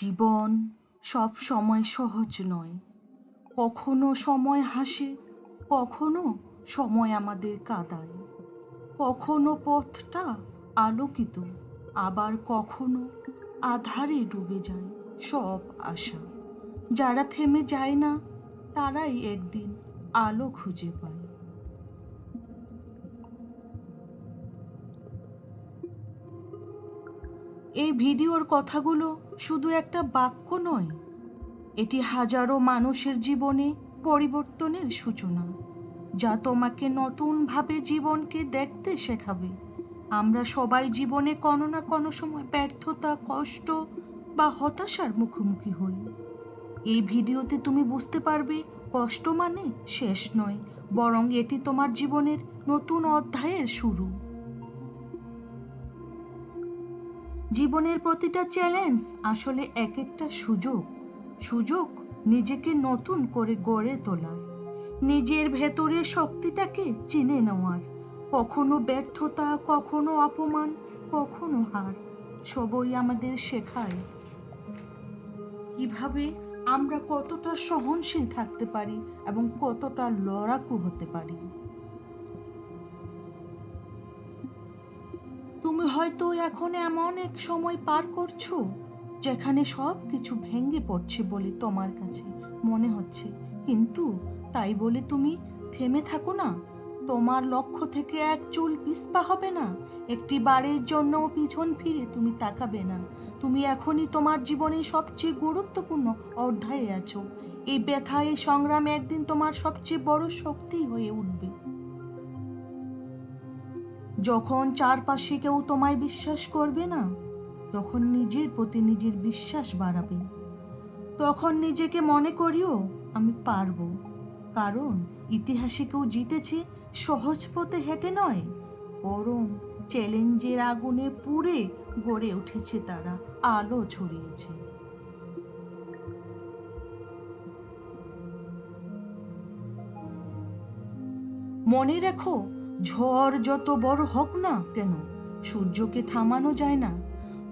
জীবন সব সময় সহজ নয়। কখনো সময় হাসে, কখনো সময় আমাদের কাঁদায়। কখনো পথটা আলোকিত, আবার কখনো আধারে ডুবে যায় সব আশা। যারা থেমে যায় না, তারাই একদিন আলো খুঁজে পায়। এই ভিডিওর কথাগুলো শুধু একটা বাক্য নয়, এটি হাজারো মানুষের জীবনে পরিবর্তনের সূচনা, যা তোমাকে নতুনভাবে জীবনকে দেখতে শেখাবে। আমরা সবাই জীবনে কোনো না কোনো সময় ব্যর্থতা, কষ্ট বা হতাশার মুখোমুখি হই। এই ভিডিওতে তুমি বুঝতে পারবে কষ্ট মানে শেষ নয়, বরং এটি তোমার জীবনের নতুন অধ্যায়ের শুরু। জীবনের প্রতিটা চ্যালেঞ্জ আসলে এক একটা সুযোগ নিজেকে নতুন করে গড়ে তোলার, নিজের ভেতরের শক্তিটাকে চিনে নেওয়ার। কখনো ব্যর্থতা, কখনো অপমান, কখনো হার, সবই আমাদের শেখায় কিভাবে আমরা কতটা সহনশীল থাকতে পারি এবং কতটা লড়াকু হতে পারি। তুমি হয়তো এখন এমন এক সময় পার করছো যেখানে সব কিছু ভেঙে পড়ছে বলে তোমার কাছে মনে হচ্ছে, কিন্তু তাই বলে তুমি থেমে থাকো না। তোমার লক্ষ্য থেকে এক চুল পিছপা হবে না, একটি বারের জন্য পিছন ফিরে তুমি তাকাবে না। তুমি এখনই তোমার জীবনে সবচেয়ে গুরুত্বপূর্ণ অধ্যায়ে আছো। এই ব্যথা, এই সংগ্রাম একদিন তোমার সবচেয়ে বড় শক্তি হয়ে উঠবে। যখন চারপাশে কেউ তোমায় বিশ্বাস করবে না, তখন নিজের প্রতি নিজের বিশ্বাস বাড়াবে। তখন নিজেকে মনে করিও, আমি পারবো। কারণ ইতিহাসে কেউ জিতেছে সহজ পথে হেঁটে নয়, বরং চ্যালেঞ্জের আগুনে পুড়ে গড়ে উঠেছে, তারা আলো ছড়িয়েছে। মনে রেখো, ঝড় যত বড় হোক না কেন, সূর্যকে থামানো যায় না।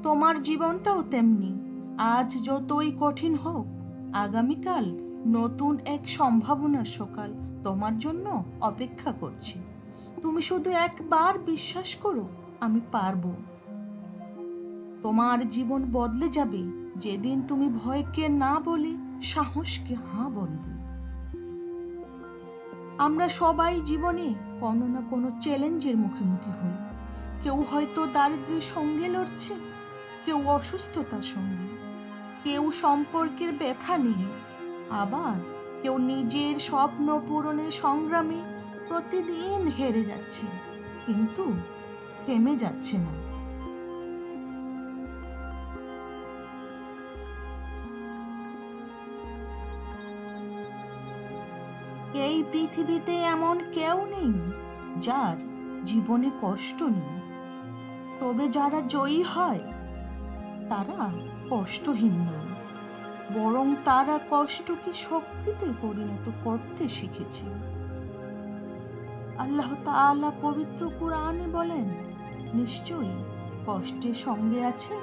তোমার জীবনটাও তেমনি। আজ যতই কঠিন হোক, আগামীকাল নতুন এক সম্ভাবনার সকাল তোমার জন্য অপেক্ষা করছে। তুমি শুধু একবার বিশ্বাস করো, আমি পারবো। তোমার জীবন বদলে যাবে যেদিন তুমি ভয়কে না বলে সাহসকে হাঁ বলবে। আমরা সবাই জীবনে কোনো না কোনো চ্যালেঞ্জের মুখোমুখি হই। কেউ হয়তো দারিদ্র্যের সঙ্গে লড়ছে, কেউ অসুস্থতার সঙ্গে, কেউ সম্পর্কের ব্যথা নিয়ে, আবার কেউ নিজের স্বপ্ন পূরণের সংগ্রামে প্রতিদিন হেরে যাচ্ছে, কিন্তু থেমে যাচ্ছে না। এই পৃথিবীতে এমন কেউ নেই যার জীবনে কষ্ট নেই। তবে যারা জয়ী হয়, তারা কষ্টহীন নয়, বরং তারা কষ্টকে শক্তিতে পরিণত করতে শিখেছে। আল্লাহ তাআলা পবিত্র কুরআনে বলেন, নিশ্চয়ই কষ্টের সঙ্গে আছে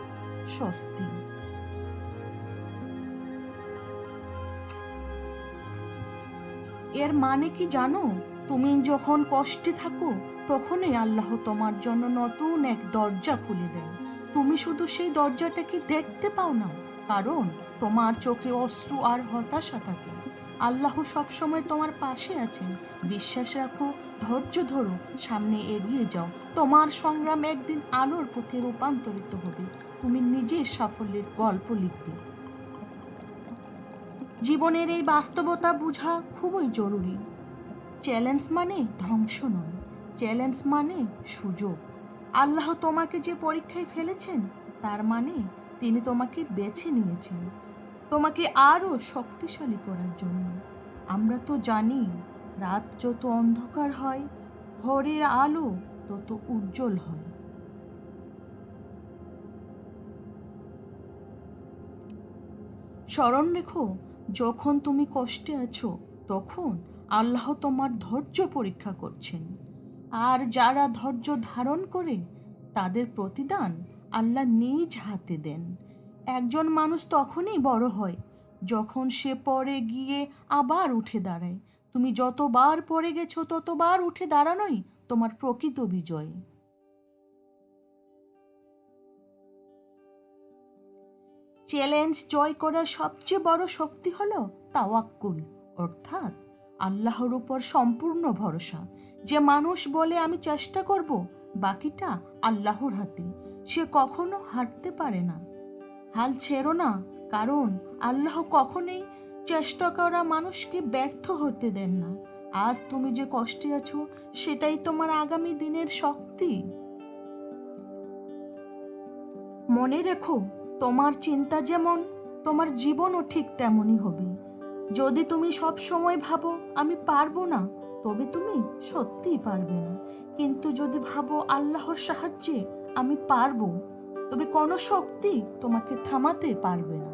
স্বস্তি। এর মানে কি জানো? তুমি যখন কষ্টে থাকো, তখনই আল্লাহ তোমার জন্য নতুন এক দরজা খুলে দেন। তুমি শুধু সেই দরজাটাকে দেখতে পাও না, কারণ তোমার চোখে অশ্রু আর হতাশা থাকে। আল্লাহ সবসময় তোমার পাশে আছেন। বিশ্বাস রাখো, ধৈর্য ধরো, সামনে এগিয়ে যাও। তোমার সংগ্রাম একদিন আলোর পথে রূপান্তরিত হবে। তুমি নিজের সাফল্যের গল্প লিখবে। জীবনের এই বাস্তবতা বোঝা খুবই জরুরি। চ্যালেঞ্জ মানে ধ্বংস নয়, চ্যালেঞ্জ মানে সুযোগ। আল্লাহ তোমাকে যে পরীক্ষায় ফেলেছেন, তার মানে তিনি তোমাকে বেছে নিয়েছেন, তোমাকে আরো শক্তিশালী করার জন্য। আমরা তো জানি, রাত যত অন্ধকার হয়, ভোরের আলো তত উজ্জ্বল হয়। স্মরণ রেখো, যখন তুমি কষ্টে আছো, তখন আল্লাহ তোমার ধৈর্য পরীক্ষা করছেন। আর যারা ধৈর্য ধারণ করে, তাদের প্রতিদান আল্লাহ নিজ হাতে দেন। একজন মানুষ তখনই বড় হয় যখন সে পড়ে গিয়ে আবার উঠে দাঁড়ায়। তুমি যতবার পড়ে গেছো ততবার উঠে দাঁড়ানোই তোমার প্রকৃত বিজয়। চ্যালেঞ্জ জয় করার সবচেয়ে বড় শক্তি হলো তাওয়াক্কুল, অর্থাৎ আল্লাহর উপর সম্পূর্ণ ভরসা। যে মানুষ বলে আমি চেষ্টা করব, বাকিটা আল্লাহর হাতে, সে কখনো হারতে পারে না। হাল ছেড়ো না, কারণ আল্লাহ কখনোই চেষ্টা করা মানুষকে ব্যর্থ হতে দেন না। আজ তুমি যে কষ্টে আছো সেটাই তোমার আগামী দিনের শক্তি। মনে রেখো, তোমার চিন্তা যেমন, তোমার জীবনও ঠিক তেমনই হবে। যদি তুমি সব সময় ভাবো আমি পারবো না, তবে তুমি সত্যিই পারবে না। কিন্তু যদি ভাবো আল্লাহর সাহায্যে আমি পারবো, তবে কোনো শক্তি তোমাকে থামাতে পারবে না।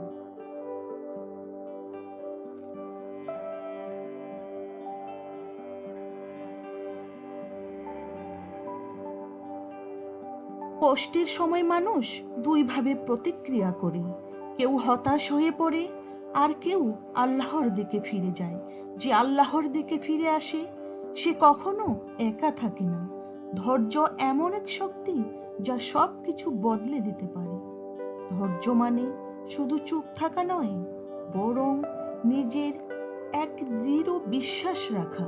কষ্টের সময় মানুষ দুইভাবে প্রতিক্রিয়া করে, কেউ হতাশ হয়ে পড়ে, আর কেউ আল্লাহর দিকে ফিরে যায়। যে আল্লাহর দিকে ফিরে আসে সে কখনো একা থাকে না। ধৈর্য এমন এক শক্তি যা সব কিছু বদলে দিতে পারে। ধৈর্য মানে শুধু চুপ থাকা নয়, বরং নিজের এক দৃঢ় বিশ্বাস রাখা।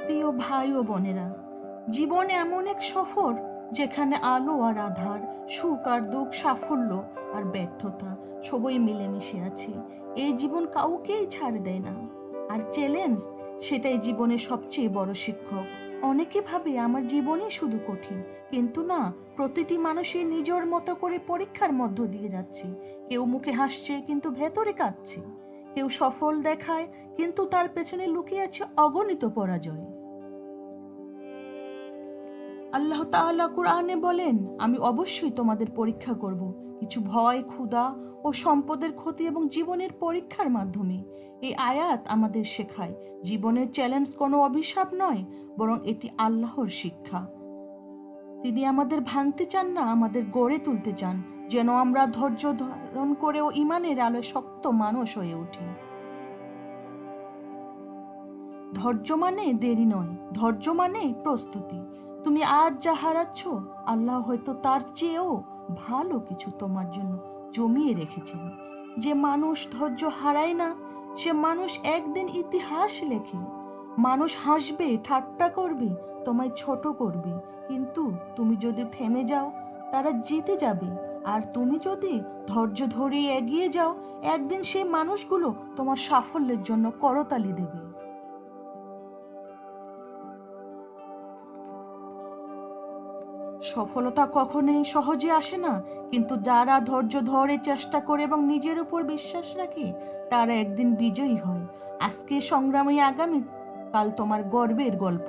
প্রিয় ভাই ও বোনেরা, জীবন এমন এক সফর যেখানে আলো আর আধার, সুখ আর দুঃখ, সাফল্য আর ব্যর্থতা সবই মিলেমিশে আছে। এই জীবন কাউকেই ছাড় দেয় না, আর চ্যালেঞ্জ সেটাই জীবনের সবচেয়ে বড় শিক্ষক। অনেকে ভাবে আমার জীবনই শুধু কঠিন, কিন্তু না, প্রতিটি মানুষের নিজের মতো করে পরীক্ষার মধ্য দিয়ে যাচ্ছে। কেউ মুখে হাসছে কিন্তু ভেতরে কাঁদছে, কেউ সফল দেখায় কিন্তু তার পেছনে লুকিয়ে আছে অগণিত পরাজয়। আল্লাহ তাআলা কুরআনে বলেন, আমি অবশ্যই তোমাদের পরীক্ষা করব, কিছু ভয়, ক্ষুধা ও সম্পদের ক্ষতি এবং জীবনের পরীক্ষার মাধ্যমে। এই আয়াত আমাদের শেখায় জীবনের চ্যালেঞ্জ কোনো অভিশাপ নয়, বরং এটি আল্লাহর শিক্ষা। তিনি আমাদের ভাঙতে চান না, আমাদের গড়ে তুলতে চান, যেন আমরা ধৈর্য ধারণ করে ও ঈমানের আলোয় শক্ত মানুষ হয়ে উঠি। ধৈর্য মানে দেরি নয়, ধৈর্য মানে প্রস্তুতি। তুমি আজ যা হারাচ্ছ, আল্লাহ হয়তো তার চেয়েও ভালো কিছু তোমার জন্য জমিয়ে রেখেছেন। যে মানুষ ধৈর্য হারায় না, সে মানুষ একদিন ইতিহাস লেখে। মানুষ হাসবে, ঠাট্টা করবে, তোমায় ছোট করবে, কিন্তু তুমি যদি থেমে যাও তারা জিতে যাবে। আর তুমি যদি ধৈর্য ধরে এগিয়ে যাও, একদিন সেই মানুষগুলো তোমার সাফল্যের জন্য করতালি দেবে। সফলতা কখনোই সহজে আসে না, কিন্তু যারা ধৈর্য ধরে চেষ্টা করে এবং নিজের উপর বিশ্বাস রাখে, তারা একদিন বিজয়ী হয়। আজকে সংগ্রামী, আগামী কাল তোমার গর্বের গল্প।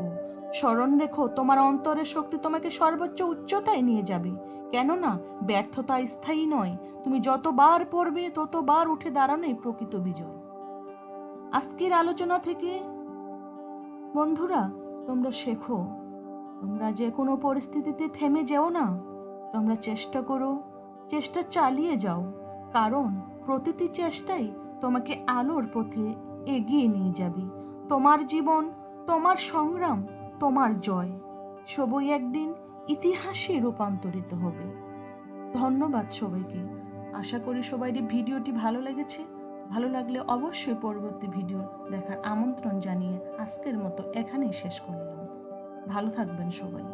স্মরণ রেখো, তোমার অন্তরের শক্তি তোমাকে সর্বোচ্চ উচ্চতায় নিয়ে যাবে। কেননা ব্যর্থতা স্থায়ী নয়, তুমি যতবার পড়বে ততবার উঠে দাঁড়ানোই প্রকৃত বিজয়। আজকের আলোচনা থেকে বন্ধুরা, তোমরা শেখো, তোমরা যে কোনো পরিস্থিতিতে থেমে যেও না, তোমরা চেষ্টা করো, চেষ্টা চালিয়ে যাও, কারণ প্রতিটি চেষ্টাই তোমাকে আলোর পথে এগিয়ে নিয়ে যাবে। তোমার জীবন, তোমার সংগ্রাম, তোমার জয় সবই একদিন ইতিহাসে রূপান্তরিত হবে। ধন্যবাদ সবাইকে। আশা করি সবাইয়ের ভিডিওটি ভালো লেগেছে। ভালো লাগলে অবশ্যই পরবর্তী ভিডিও দেখার আমন্ত্রণ জানিয়ে আজকের মতো এখানেই শেষ করলাম। ভালো থাকবেন সবাই।